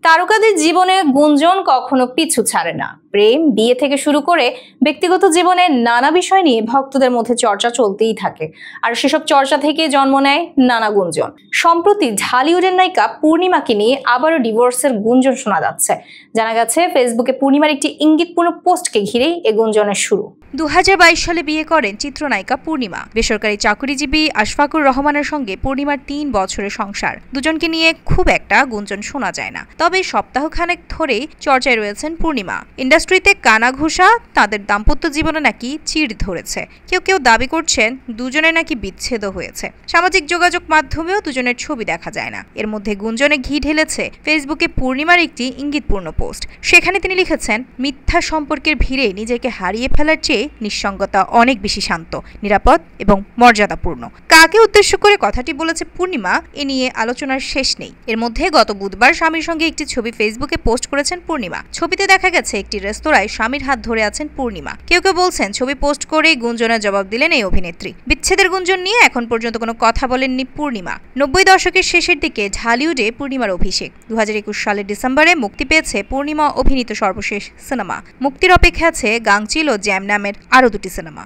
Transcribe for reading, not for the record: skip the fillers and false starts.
তারকাদের জীবনে গুঞ্জন কখনো পিছু ছাড়ে না। প্রেম, বিয়ে থেকে শুরু করে ব্যক্তিগত জীবনের নানা বিষয় নিয়ে ভক্তদের মধ্যে চর্চা চলতেই থাকে। আর সেসব চর্চা থেকে জন্ম নেয় নানা গুঞ্জন। সম্প্রতি ঢালিউডের নায়িকা পূর্ণিমাকে নিয়ে আবারও ডিভোর্সের গুঞ্জন শোনা যাচ্ছে। জানা গেছে, ফেসবুকে পূর্ণিমার একটি ইঙ্গিতপূর্ণ পোস্টকে ঘিরেই এ গুঞ্জনের শুরু। 2022 সালে বিয়ে করেন চিত্রনায়িকা পূর্ণিমা। বেসরকারি চাকরিজীবী আশফাকুর রহমানের সঙ্গে পূর্ণিমার 3 বছরের সংসার। দুজনকে নিয়ে খুব একটা গুঞ্জন শোনা যায় না, তবে সপ্তাহখানেক ধরেই চর্চায় রয়েছেন পূর্ণিমা। ইন্ডাস্ট্রিতে কানাঘুষা, তাদের দাম্পত্য জীবনে নাকি চিড় ধরেছে। কেউ কেউ দাবি করছেন দুজনের নাকি বিচ্ছেদও হয়েছে। সামাজিক যোগাযোগ মাধ্যমেও দুজনের ছবি দেখা যায় না। এর মধ্যে গুঞ্জনে ঘি ঢেলেছে ফেসবুকে পূর্ণিমার একটি ইঙ্গিতপূর্ণ পোস্ট। সেখানে তিনি লিখেছেন, মিথ্যা সম্পর্কের ভিড়ে নিজেকে হারিয়ে ফেলার চেয়ে নিঃসঙ্গতা অনেক বেশি শান্ত, নিরাপদ এবং মর্যাদাপূর্ণ। কাকে উদ্দেশ্য করে কথাটি বলেছে পূর্ণিমা, এ নিয়ে আলোচনার শেষ নেই। এর মধ্যে গত বুধবার স্বামীর সঙ্গে একটি ছবি ফেসবুকে পোস্ট করেছেন পূর্ণিমা। ছবিতে দেখা গেছে একটি রেস্তোরাঁয় স্বামীর হাত ধরে আছেন পূর্ণিমা। কেউ কেউ বলছেন ছবি পোস্ট করেই গুঞ্জনের জবাব দিলেন এই অভিনেত্রী। বিচ্ছেদের গুঞ্জন নিয়ে এখন পর্যন্ত কোনো কথা বলেননি পূর্ণিমা। 90 দশকের শেষের দিকে ঢালিউডে পূর্ণিমার অভিষেক। 2021 সালের ডিসেম্বরে মুক্তি পেয়েছে পূর্ণিমা অভিনীত সর্বশেষ সিনেমা। মুক্তির অপেক্ষা আছে গাংচিল ও জ্যাম নামের আরও 2টি সিনেমা।